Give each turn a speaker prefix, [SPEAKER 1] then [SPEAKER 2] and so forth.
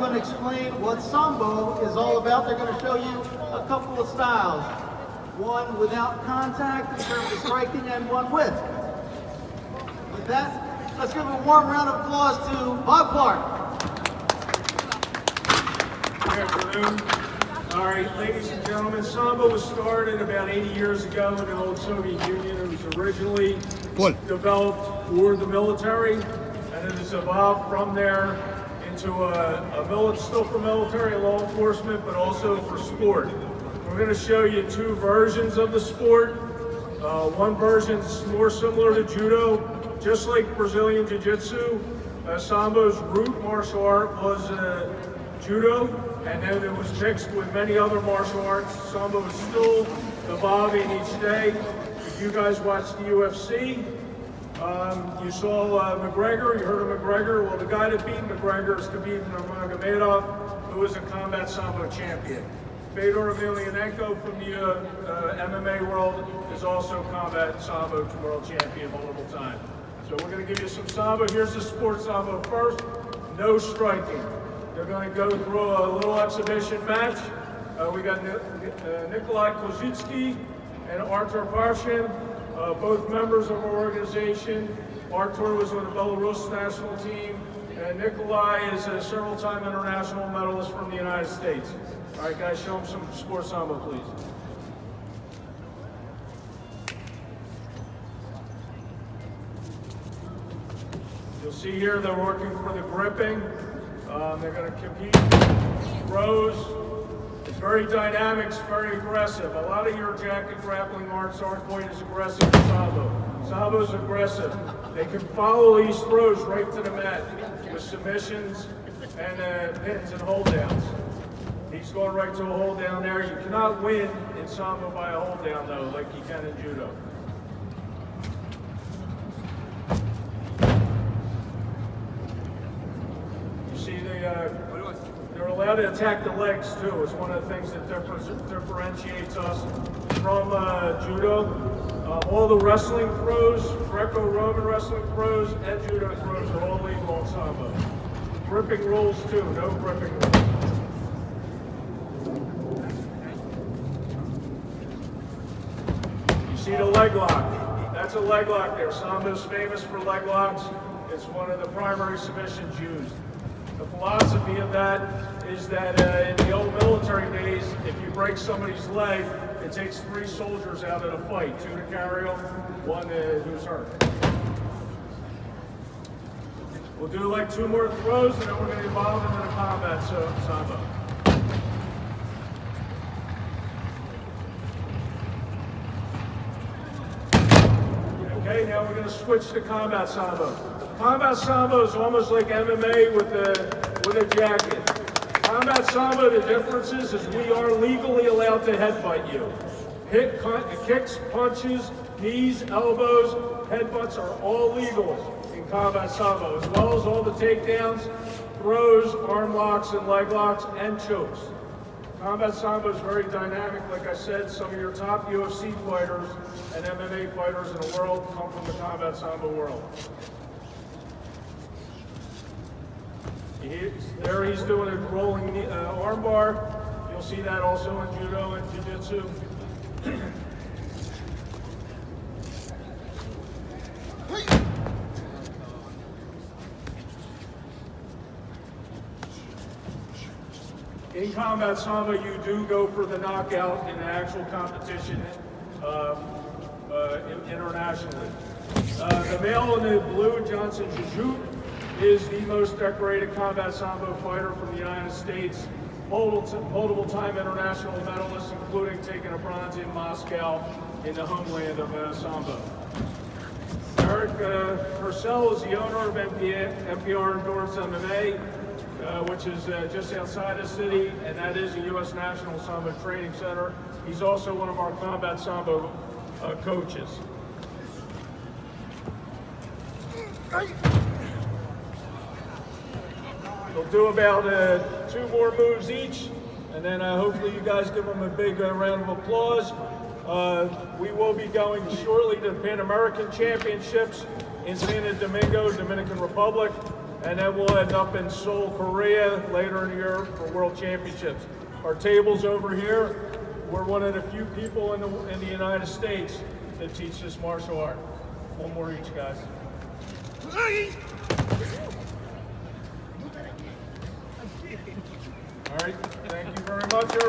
[SPEAKER 1] going to explain what Sambo is all about. They're going to show you a couple of styles. One without contact in terms of striking and one with. With that, let's give a warm round of applause to Bob Clark.
[SPEAKER 2] Good afternoon. All right, ladies and gentlemen, Sambo was started about 80 years ago in the old Soviet Union. It was originally developed for the military, and it has evolved from there into still for military and law enforcement, but also for sport. We're going to show you two versions of the sport. One version is more similar to judo, just like Brazilian Jiu-Jitsu. Sambo's root martial art was judo, and then it was mixed with many other martial arts. Sambo is still evolving each day. If you guys watched the UFC, you saw McGregor, you heard of McGregor. Well, the guy that beat McGregor is Khabib Nurmagomedov, who is a Combat Sambo champion. Fedor Emelianenko from the MMA world is also Combat Sambo world champion multiple times. So we're going to give you some Sambo. Here's the sport Sambo first. No striking. They're going to go through a little exhibition match. We got Nikolai Kozitsky and Artur Parshin, both members of our organization. Artur was on the Belarus national team, and Nikolai is a several-time international medalist from the United States. All right, guys, show them some sport Sambo, please. You'll see here they're working for the gripping. They're going to compete, throws. It's very dynamic, it's very aggressive. A lot of your jacket grappling arts aren't quite as aggressive as Sambo. Sambo's aggressive. They can follow these throws right to the mat with submissions and pins and hold downs. He's going right to a hold down there. You cannot win in Sambo by a hold down though, like you can in judo. You see they're allowed to attack the legs too. It's one of the things that differentiates us from judo. All the wrestling throws, Greco-Roman wrestling throws, and judo throws are all legal in Sambo. Gripping rules too, no gripping rules. See the leg lock. That's a leg lock there. Sambo's famous for leg locks. It's one of the primary submissions used. The philosophy of that is that in the old military days, if you break somebody's leg, it takes 3 soldiers out of the fight. 2 to carry them, 1 who's hurt. We'll do like 2 more throws, and then we're going to evolve into the combat Sambo. Okay, now we're going to switch to Combat Sambo. Combat Sambo is almost like MMA with a jacket. Combat Sambo, the difference is we are legally allowed to headbutt you. Kicks, punches, knees, elbows, headbutts are all legal in Combat Sambo, as well as all the takedowns, throws, arm locks, and leg locks, and chokes. Combat Sambo is very dynamic. Like I said, some of your top UFC fighters and MMA fighters in the world come from the Combat Sambo world. There he's doing a rolling arm bar. You'll see that also in judo and jiu-jitsu. In Combat Sambo, you do go for the knockout in the actual competition internationally. The male in the blue, Johnson Jujut, is the most decorated Combat Sambo fighter from the United States. Multiple time international medalist, including taking a bronze in Moscow in the homeland of Sambo. Eric Purcell is the owner of MPR Endurance MMA, which is just outside the city, and that is a U.S. National Sambo Training Center. He's also one of our Combat Sambo coaches. We'll do about 2 more moves each, and then hopefully you guys give them a big round of applause. We will be going shortly to the Pan American Championships in Santo Domingo, Dominican Republic. and then we'll end up in Seoul, Korea later in the year for World Championships. Our table's over here. We're one of the few people in the United States that teach this martial art. One more each, guys. All right, thank you very much, everyone.